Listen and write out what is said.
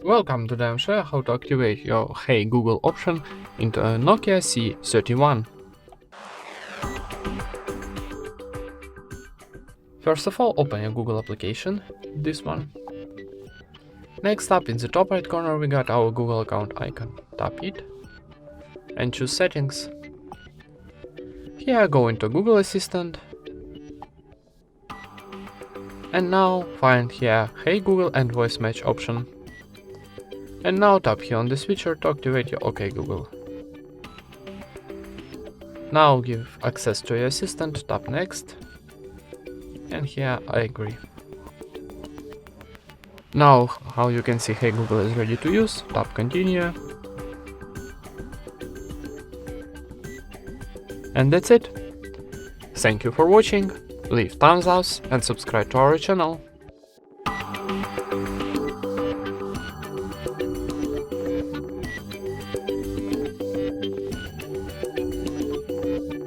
Welcome to the show how to activate your Hey Google option into a Nokia C31. First of all, open your Google application, this one. Next up, in the top right corner we got our Google account icon. Tap it and choose settings. Here go into Google Assistant. And now find here Hey Google and voice match option. And now tap here on the switcher to activate your OK Google. Now give access to your assistant, tap next. And here I agree. Now, how you can see Hey Google is ready to use, tap continue. And that's it. Thank you for watching, leave thumbs up and subscribe to our channel.